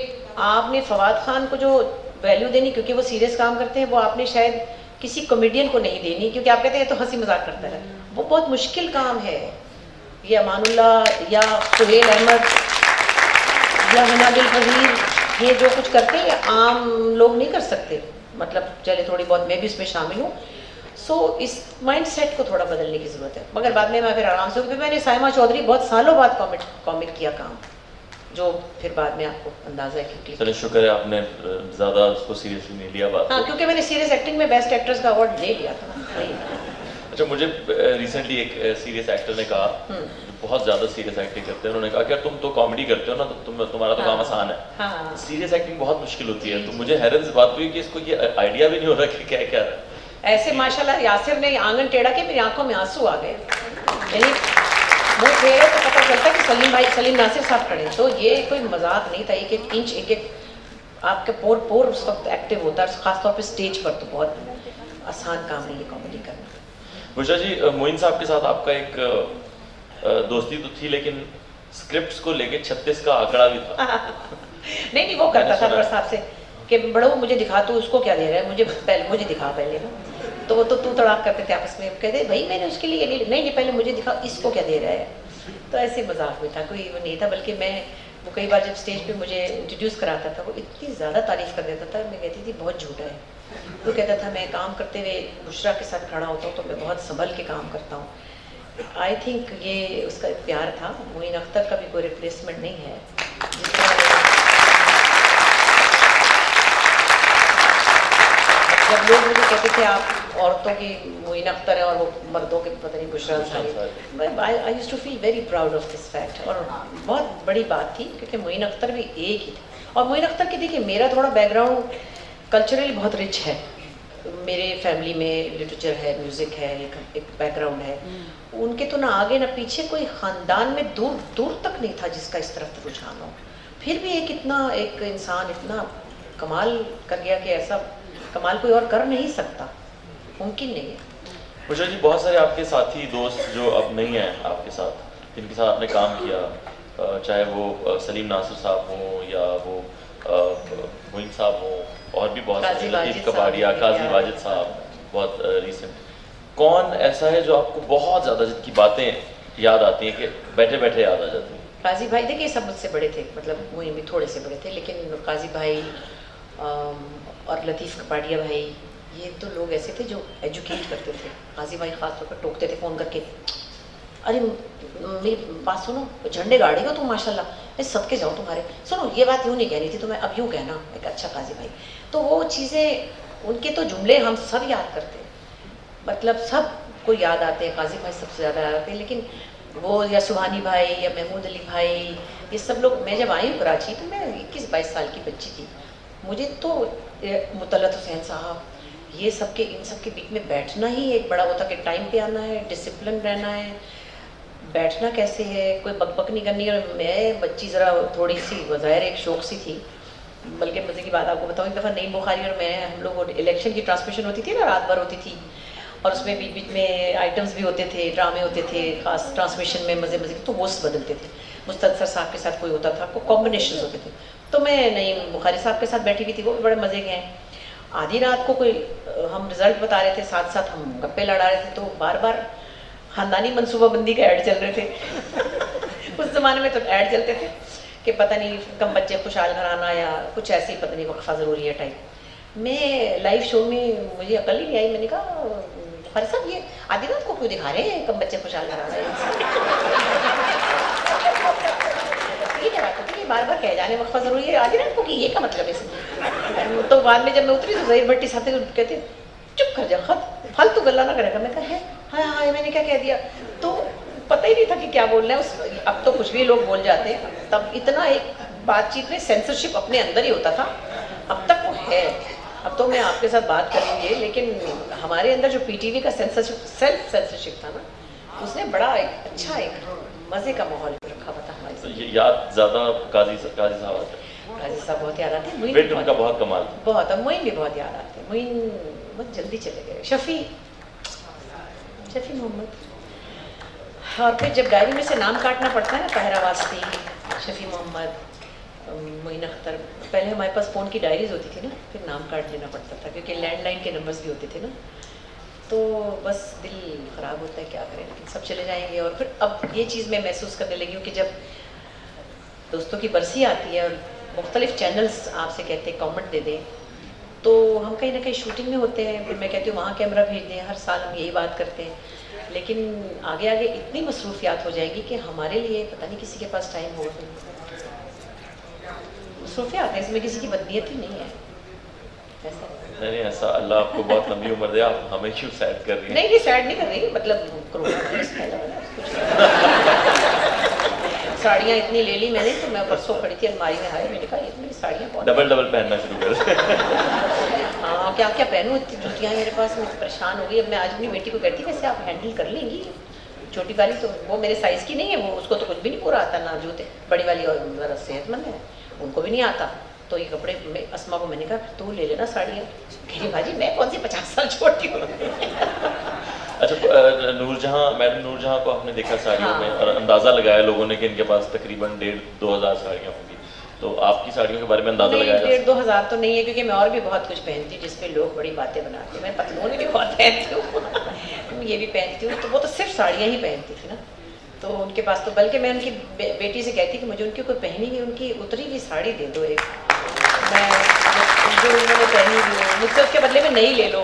आपने फवाद खान को जो वैल्यू देनी क्योंकि वो सीरियस काम करते हैं, वो आपने शायद किसी कॉमेडियन को नहीं देनी क्योंकि आप कहते हैं तो हंसी मजाक करता है। वो बहुत मुश्किल काम है। ये अमानुल्लाह या सुहेल अहमद या हनाबिल फजीर, ये जो कुछ करते हैं आम लोग नहीं कर सकते, मतलब चले थोड़ी बहुत मैं भी इसमें शामिल हूँ। सो इस माइंडसेट को थोड़ा बदलने की ज़रूरत है। मगर बाद में मैं फिर आराम से, फिर मैंने साइमा चौधरी बहुत सालों बाद कॉमिक किया काम, जो फिर बाद में आपको अंदाजा है कि चलिए शुक्र है आपने ज़्यादा उसको सीरियसली नहीं लिया बात। हाँ, क्योंकि मैंने सीरियस एक्टिंग में बेस्ट एक्ट्रेस का अवार्ड ले लिया था। अच्छा, मुझे रिसेंटली एक सीरियस एक्टर ने कहा, बहुत ज़्यादा सीरियस एक्टिंग करते हैं, उन्होंने कहा कि तुम तो कॉमेडी करते हो ना, तो तुम्हारा तो काम आसान है, हाँ। सीरियस एक्टिंग बहुत मुश्किल होती है। तो मुझे हैरत इस बात हुई कि इसको ये आइडिया भी नहीं हो रहा कि क्या क्या है। ऐसे माशाल्लाह यासिर ने आंगन टेढ़ा के मेरी आंखों में आंसू आ गए, यानी मुँह फेरे तो पता चलता कि सलीम नासिर साहब खड़े। तो ये कोई मजाक नहीं था, एक एक इंच, एक एक आपके पोर पोर उस वक्त एक्टिव होता है, खासतौर पे स्टेज पर। तो बहुत आसान काम नहीं है कॉमेडी करना। बुशरा जी, मोइन साहब के साथ आपका एक दोस्ती तो थी, लेकिन स्क्रिप्ट्स को लेके 36 का आंकड़ा भी था। नहीं, वो करता था अनवर साहब से कि बड़ो मुझे दिखा, तू उसको क्या दे रहा है, मुझे दिखा पहले ना। तो वो तो तू तड़ाक करते थे आपस में, कहते भाई मैंने उसके लिए नहीं, पहले मुझे दिखा, इसको क्या दे रहा है। तो ऐसे मजाक में था, कोई वो नहीं था। बल्कि मैं वो कई बार जब स्टेज पे मुझे इंट्रोड्यूस कराता था, वो इतनी ज़्यादा तारीफ़ कर देता था, मैं कहती थी बहुत झूठा है। वो कहता था मैं काम करते हुए बुशरा के साथ खड़ा होता हूँ तो मैं बहुत संभल के काम करता हूँ। आई थिंक ये उसका प्यार था। मोइन अख्तर का भी कोई रिप्लेसमेंट नहीं है। जिस तरह जब लोग मुझे कहते थे आप औरतों की मोइन अख्तर है और वो मर्दों के पता नहीं Bushra Ansari, I used to feel very proud of this fact. और बहुत बड़ी बात थी क्योंकि मोइन अख्तर भी एक ही थे। और मोइन अख्तर की देखिए, मेरा थोड़ा बैकग्राउंड कल्चरली बहुत रिच है। मेरे फैमिली में लिटरेचर है, म्यूज़िक है, एक बैकग्राउंड है। उनके तो ना आगे ना पीछे, कोई ख़ानदान में दूर दूर तक नहीं था जिसका इस तरफ रुझान हो। फिर भी एक इंसान इतना कमाल कर गया कि ऐसा कमाल कोई और कर नहीं सकता, मुमकिन नहीं है। बुशरा जी, बहुत सारे आपके साथी दोस्त जो अब नहीं हैं आपके साथ, जिनके साथ आपने काम किया, चाहे वो सलीम नासिर साहब हों या वो मोइन साहब हों, और भी बहुत सारे, लतीफ़ कबाड़िया, काजी वाजिद साहब, बहुत रिसेंट, कौन ऐसा है जो आपको बहुत ज़्यादा, जिनकी बातें याद आती हैं कि बैठे बैठे याद आ जाती हैं? काजी भाई देखिए सब मुझसे बड़े थे, मतलब मोइन भी थोड़े से बड़े थे, लेकिन काजी भाई और लतीफ़ कपाड़िया भाई, ये तो लोग ऐसे थे जो एजुकेट करते थे। काजी भाई ख़ास तौर पर टोकते थे फ़ोन करके, अरे मेरी बात सुनो, झंडे गाड़ी हो तुम माशाल्लाह, मैं सदके जाऊँ तुम्हारे, सुनो ये बात यूँ नहीं कहनी थी तो मैं अब यूँ कहना। एक अच्छा काजी भाई, तो वो चीज़ें, उनके तो जुमले हम सब याद करते हैं, मतलब सब को याद आते हैं। काजी भाई सबसे ज़्यादा याद आते हैं, लेकिन वो या सुबहानी भाई या महमूद अली भाई, ये सब लोग। मैं जब आई हूँ कराची तो मैं 21-22 साल की बच्ची थी, मुझे तो मुतल्लत हुसैन साहब, ये सबके, इन सब के बीच में बैठना ही एक बड़ा होता कि टाइम पे आना है, डिसिप्लिन रहना है, बैठना कैसे है, कोई बकबक नहीं करनी। और मैं बच्ची ज़रा थोड़ी सी ज़ाहिर एक शौक सी थी। बल्कि मज़े की बात आपको बताऊँ, एक दफ़ा नईम बुखारी और मैं, हम लोग इलेक्शन की ट्रांसमिशन होती थी ना, रात भर होती थी, और उसमें बीच बीच में आइटम्स भी होते थे, ड्रामे होते थे, खास ट्रांसमिशन में मज़े मज़े के, तो होस्ट बदलते थे। मुस्तनसर साहब के साथ कोई होता था, को कॉम्बिनेशन होते थे। तो मैं नईम बुखारी साहब के साथ बैठी हुई थी, वो भी बड़े मज़े के हैं। आधी रात को कोई, हम रिज़ल्ट बता रहे थे, साथ साथ हम गप्पे लड़ा रहे थे, तो बार बार ख़ानदानी मनसूबाबंदी का ऐड चल रहे थे। उस ज़माने में तो ऐड चलते थे कि पता नहीं कम बच्चे खुशहाल घराना या कुछ ऐसे ही, पता नहीं वक्फा ज़रूरी है टाइप। मैं लाइव शो में, मुझे अकल ही नहीं आई, मैंने कहा बुखारी साहब ये आधी रात को क्यों दिखा रहे हैं कम बच्चे खुशहाल घराना ये क्या बात होती है, बार बार कह जाने वक्फा ज़रूरी है आधी रात को, कि ये का मतलब है इसमें। तो बाद में जब मैं उतरी तो ज़हीर भट्टी साहब कहते चुप कर जा, खत फालतू गल्ला ना करेगा। मैं कहा है हाँ हाँ मैंने क्या कह दिया, तो पता ही नहीं था कि क्या बोलना है उस। अब तो कुछ भी लोग बोल जाते हैं, तब इतना एक बातचीत में सेंसरशिप अपने अंदर ही होता था, अब तक वो है। अब तो मैं आपके साथ बात करूँगी, लेकिन हमारे अंदर जो पीटीवी का सेंसरशिप, सेल्फ सेंसरशिप था ना, उसने बड़ा एक अच्छा एक मज़े का माहौल रखा हुआ था हमारे तो साथ। ये याद ज़्यादा काजी साहब आते हैं। काजी साहब बहुत याद आते हैं, मुइन वेट उनका बहुत कमाल था। बहुत, अब मुइन भी बहुत याद आते हैं। मुइन बहुत जल्दी चले गए। शफ़ी मोहम्मद। और फिर जब डायरी में से नाम काटना पड़ता है ना, ताहिरा वास्ती, शफ़ी मोहम्मद, मोइन अख्तर, पहले हमारे पास फ़ोन की डायरीज होती थी ना, फिर नाम काट लेना पड़ता था क्योंकि लैंडलाइन के नंबर्स भी होते थे ना, तो बस दिल ख़राब होता है, क्या करें, लेकिन सब चले जाएंगे। और फिर अब ये चीज़ मैं महसूस करने लगी हूँ कि जब दोस्तों की बरसी आती है और मुख्तलिफ चैनल्स आपसे कहते हैं कमेंट दे दें, तो हम कहीं ना कहीं शूटिंग में होते हैं, फिर मैं कहती हूँ वहाँ कैमरा भेज दें, हर साल हम यही बात करते हैं, लेकिन आगे आगे इतनी मसरूफियात हो जाएगी कि हमारे लिए पता नहीं किसी के पास टाइम होगा कि नहीं। मसरूफियात है, इसमें किसी की बदनीयत ही नहीं है, ऐसा नहीं ऐसा, अल्लाह आपको बहुत लंबी उम्र दे। आप हमें क्यों सैड कर रही हैं? नहीं सैड नहीं कर रही, मतलब कोरोना वायरस फैला हुआ है, कुछ साड़ियाँ इतनी ले ली मैंने, तो मैं परसों खड़ी थी अलमारी में, हाय मैंने कहा इतनी साड़ियाँ कौन डबल पहनना शुरू कर। हाँ क्या क्या पहनूं, इतनी जूतियाँ मेरे पास, मैं परेशान हो गई। अब मैं आज अपनी बेटी को कहती वैसे आप हैंडल कर लेंगी, छोटी वाली तो वो मेरे साइज़ की नहीं है, वो उसको तो कुछ भी नहीं पूरा आता ना जूते, बड़ी वाली और ज़रा सेहतमंद है, उनको भी नहीं आता। तो ये कपड़े में अस्मा को मैंने कहा तू ले लेना साड़ियाँ, कह रही भाजी मैं कौन सी 50 साल छोटी हूँ। अच्छा, नूरजहां, मैडम नूरजहां को आपने देखा साड़ियों हाँ। में, और अंदाज़ा लगाया लोगों ने कि इनके पास तकरीबन 1,500-2 हज़ार साड़ियाँ होंगी, तो आपकी साड़ियों के बारे में अंदाज़ा लगाया? 1,500-2 हज़ार तो नहीं है, क्योंकि मैं और भी बहुत कुछ पहनती हूँ जिसपे लोग बड़ी बातें बनाते हैं। मैं पतलून भी बहुत पहनती हूँ ये भी पहनती हूँ, तो वो तो सिर्फ साड़ियाँ ही पहनती थी ना, तो उनके पास तो, बल्कि मैं उनकी बेटी से कहती कि मुझे उनकी कोई पहनी हुई, उनकी उतरी हुई साड़ी दे दो एक, मैं जो उन्होंने पहनी हुई हो मुझसे उसके बदले में नहीं ले लो।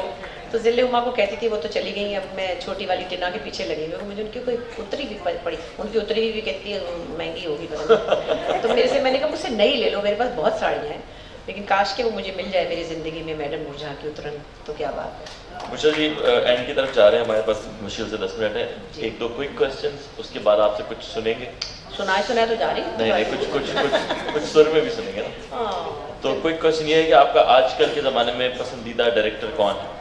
तो जिले उमा को कहती थी, वो तो चली गई, अब मैं छोटी वाली टिना के पीछे लगी हुई हूँ, मुझे उनकी कोई उतरी भी पड़ी, उनकी उतरी हुई भी कहती है महंगी होगी पता नहीं। तो मेरे से मैंने कहा मुझसे नहीं ले लो, मेरे पास बहुत साड़ियाँ हैं, लेकिन काश के वो मुझे मिल जाए मेरी ज़िंदगी में मैडम नूरजहां की उतरन, तो क्या बात है। मुझे जी एंड की तरफ जा रहे हैं, हमारे पास मुश्किल से 10 मिनट है, एक दो क्विक क्वेश्चंस, उसके बाद आपसे कुछ सुनेंगे। सुनाए तो जा रही हूँ। नहीं कुछ सुर में भी सुनेंगे ना। हाँ, तो क्विक क्वेश्चन ये है कि आपका आजकल के ज़माने में पसंदीदा डायरेक्टर कौन है?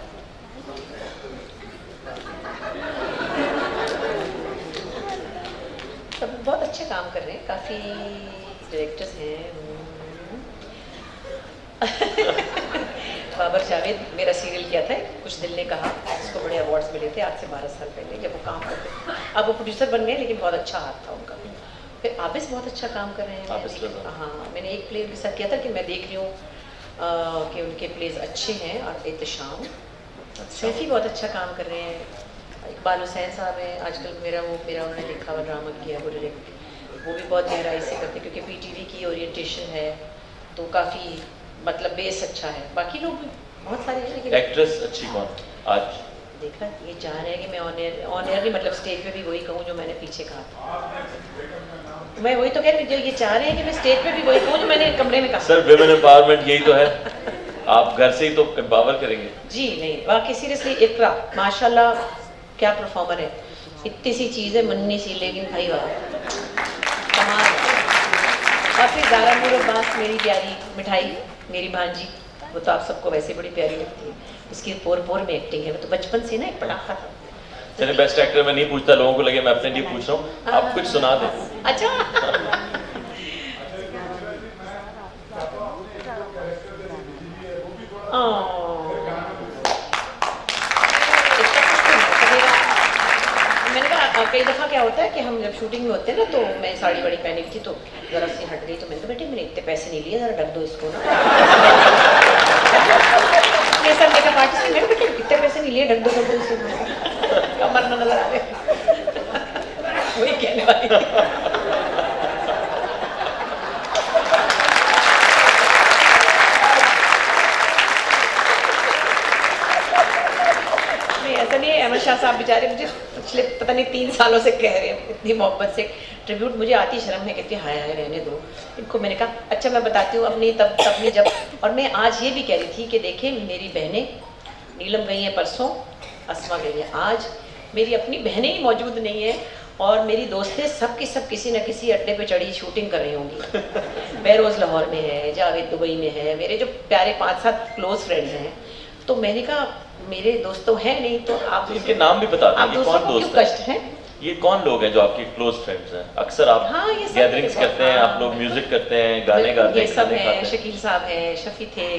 सब बहुत अच्छे काम कर रहे हैं, काफ़ी डायरेक्टर्स हैं। बाबर जावेद, मेरा सीरियल किया था कुछ दिल ने कहा, उसको बड़े अवार्ड्स मिले थे आज से 12 साल पहले जब वो काम करते। अब वो प्रोड्यूसर बन गए, लेकिन बहुत अच्छा हाथ था उनका। फिर आबिस बहुत अच्छा काम कर रहे हैं। हाँ, मैंने एक प्ले उनके साथ किया था कि मैं देख रही हूँ कि उनके प्लेज अच्छे हैं। और एहतशाम सैफी बहुत अच्छा काम कर रहे हैं। इकबाल हुसैन साहब हैं, आजकल मेरा उन्होंने लिखा हुआ ड्रामा किया वो डायरेक्ट, वो भी बहुत गहराई से करते, क्योंकि पीटीवी की ओरिएंटेशन है, तो काफ़ी मतलब बेस अच्छा है। बाकी लोग भी बहुत सारे हैं, लेकिन एक्ट्रेस अच्छी कौन आज? देखा, ये चाह रहे हैं कि मैं ऑन एयर नहीं, मतलब स्टेज पे भी वही कहूँ जो मैंने पीछे कहा था। मैं वही तो कह रही हूँ, जो ये चाह रहे हैं कि मैं स्टेज पे भी वही कहूँ जो मैंने कमरे में कहा। सर विमेन एम्पावरमेंट यही तो है, आप घर से ही तो एम्पावर करेंगे। जी नहीं, बाकी सीरियसली इकरा माशाल्लाह क्या परफॉर्मर है, इतनी सी चीज़ है मुन्नी सी, लेकिन भाई वाह कमाल है। और फिर ज़ारा नूर अब्बास, मेरी प्यारी मिठाई, मेरी भांजी, वो तो आप सबको वैसे बड़ी प्यारी लगती है, उसकी पोर पोर में एक्टिंग है, वो तो बचपन से ना एक पटाखा था। चलिए, बेस्ट एक्टर मैं नहीं पूछता, लोगों को लगे मैं अपने लिए पूछ रहा हूँ, आप कुछ सुना दें। अच्छा मैंने कहा कई दफ़ा क्या होता है कि हम जब शूटिंग में होते हैं ना, तो मैं साड़ी वाड़ी पहनी थी, तो ज़रा सी हट गई, तो मैंने कहा बेटे मैंने इतने पैसे नहीं लिए, ज़रा ढक दो इसको ना। ये सर मेकअप आर्टिस्ट ने बेटे इतने पैसे नहीं लिए, ढक दो इसको, कमर ना नजर आ रहे। वही कहने वाली थी। ऐसा नहीं है, अहमद शाह साहब बेचारे मुझे पिछले पता नहीं 3 सालों से कह रहे हैं इतनी मोहब्बत से, ट्रिब्यूट मुझे आती शर्म है, कहती हाय हाय रहने दो इनको। मैंने कहा अच्छा मैं बताती हूँ अपनी तब नहीं जब, और मैं आज ये भी कह रही थी कि देखें मेरी बहनें, नीलम गई हैं परसों, अस्मा गई है आज, मेरी अपनी बहनें ही मौजूद नहीं है और मेरी दोस्तें सब की सब किसी न किसी अड्डे पे चढ़ी शूटिंग कर रही होंगी। बेरोज़ लाहौर में है, जावेद दुबई में है, मेरे जो प्यारे 5-7 क्लोज फ्रेंड्स हैं। तो मैंने कहा मेरे दोस्त तो हैं नहीं, तो आप इनके नाम भी बता आप दें, दूसरों कौन को क्यों दोस्त है? कष्ट है? ये कौन लोग हैं जो आपके क्लोज फ्रेंड्स हैं? अक्सर आप हाँ, ये सब गैदरिंग्स हैं। करते हैं, हाँ। आप लोग म्यूजिक करते हैं, गाने गाते ये हैं, सब खाने हैं, खाते हैं। शकील साहब हैं, शफी थे,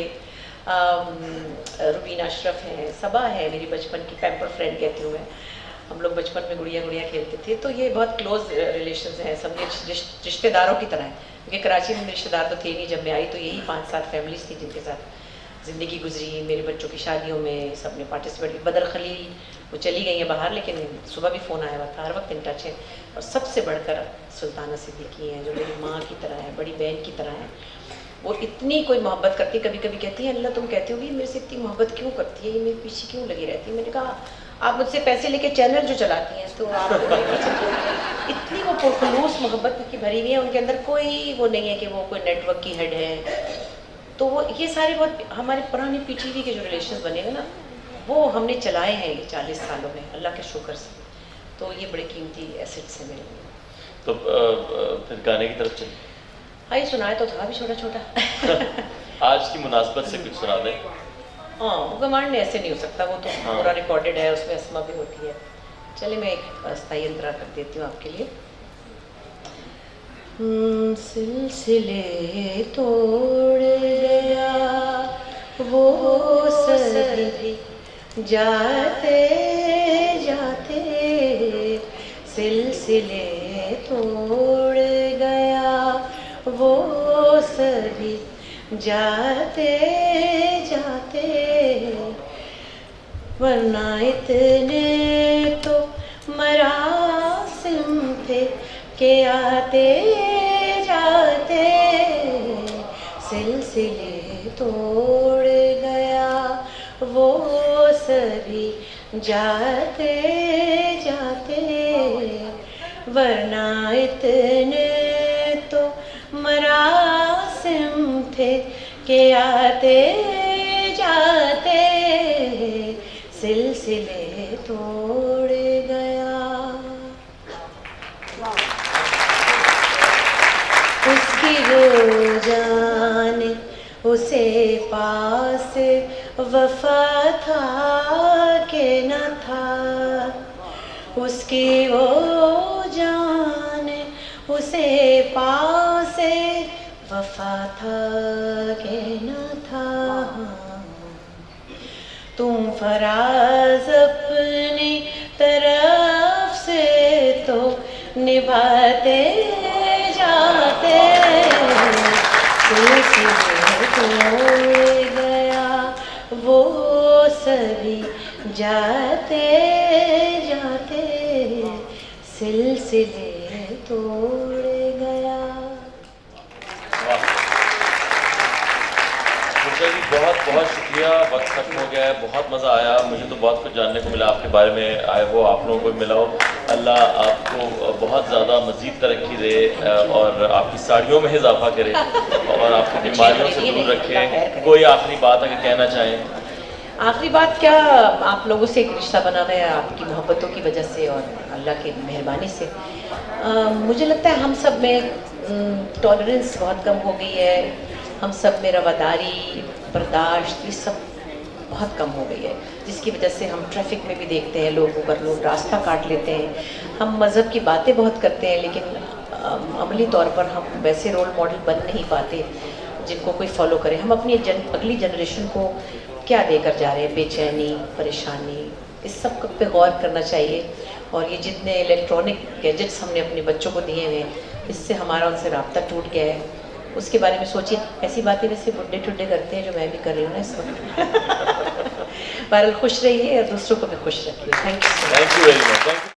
रुबीना अशरफ है, सबा है, मेरी बचपन की पैम्पर फ्रेंड कहती हूँ मैं। हम लोग बचपन में गुड़िया गुड़िया खेलते थे, तो ये बहुत क्लोज रिलेशंस हैं, सब रिश्तेदारों की तरह हैं। क्योंकि कराची में रिश्तेदार तो थे नहीं, जब मैं आई तो यही 5-7 फैमिलीज थी जिनके साथ ज़िंदगी गुजरी। मेरे बच्चों की शादियों में सब ने पार्टिसिपेट किया। बदर खलील वो चली गई हैं बाहर, लेकिन सुबह भी फ़ोन आया हुआ था, हर वक्त इन टच है। और सबसे बढ़कर सुल्ताना सिद्दीकी हैं, जो मेरी माँ की तरह है, बड़ी बहन की तरह है। वो इतनी कोई मोहब्बत करती, कभी कभी कहती है अल्लाह तुम कहते हो कि मेरे से इतनी मोहब्बत क्यों करती है, ये मेरे पीछे क्यों लगी रहती है। मैंने कहा आप मुझसे पैसे लेके चैनल जो चलाती हैं, तो आप इतनी वो पुरखलूस मोहब्बत की भरी हुई है उनके अंदर। कोई वो नहीं है कि वो कोई नेटवर्क की हेड है। तो वो ये सारे बहुत हमारे पुराने पीटीवी के जो रिलेशन बने हैं ना, वो हमने चलाए हैं ये 40 सालों में, अल्लाह के शुक्र से। तो ये बड़े कीमती एसेट्स हैं मेरे लिए। तो फिर गाने की तरफ चलिए। हाँ, ये सुनाया तो था अभी छोटा छोटा। आज की मुनासबत से कुछ सुना दें। हाँ, वो गमांड में ऐसे नहीं हो सकता, वो तो हाँ। पूरा रिकॉर्डेड है, उसमें असमा भी होती है। चलिए मैं एक अस्थाई अंतरा कर देती हूँ आपके लिए। सिलसिले तोड़ गया वो सभी जाते जाते, सिलसिले तोड़ गया वो सभी जाते जाते, वरना इतने तो मरासिम थे के आते जाते, सिलसिले तोड़ गया वो सभी जाते जाते, वरना इतने तो मरासिम थे के आते जाते, सिलसिले तोड़ गया। उसकी वो जाने उसे पास वफा था के न था, उसकी वो जाने उसे पास वफा था के न था। तुम फराज अपनी तरफ से तो निभाते जाते, सिलसिले तोड़ गया वो सभी जाते जाते, सिलसिले तोड़ गया। जी बहुत बहुत शुक्रिया, वक्त खत्म हो गया है, बहुत मज़ा आया, मुझे तो बहुत कुछ जानने को मिला आपके बारे में, आए हो आप लोगों को मिला हो। अल्लाह आपको बहुत ज़्यादा मज़ीद तरक्की दे और आपकी साड़ियों में इजाफा करे और आपको बीमारियों से दूर रखे। कोई आखिरी बात अगर कहना चाहें? आखिरी बात क्या, आप लोगों से एक रिश्ता बना है आपकी मोहब्बतों की वजह से और अल्लाह की मेहरबानी से। मुझे लगता है हम सब में टॉलरेंस बहुत कम हो गई है, हम सब में रवादारी, बर्दाश्त, ये सब बहुत कम हो गई है, जिसकी वजह से हम ट्रैफिक में भी देखते हैं लोग अगर लोग रास्ता काट लेते हैं। हम मज़हब की बातें बहुत करते हैं, लेकिन अमली तौर पर हम वैसे रोल मॉडल बन नहीं पाते जिनको कोई फॉलो करे। हम अपनी अगली जनरेशन को क्या देकर जा रहे हैं, बेचैनी, परेशानी, इस सब पे गौर करना चाहिए। और ये जितने इलेक्ट्रॉनिक गैजेट्स हमने अपने बच्चों को दिए हैं, इससे हमारा उनसे राब्ता टूट गया है। उसके बारे में सोचिए। ऐसी बातें वैसे बुड्ढे टुड्ढे करते हैं जो मैं भी कर रही हूँ ना इस वक्त। बहरहाल खुश रहिए और दूसरों को भी खुश रखिए। Thank you. Thank you very much.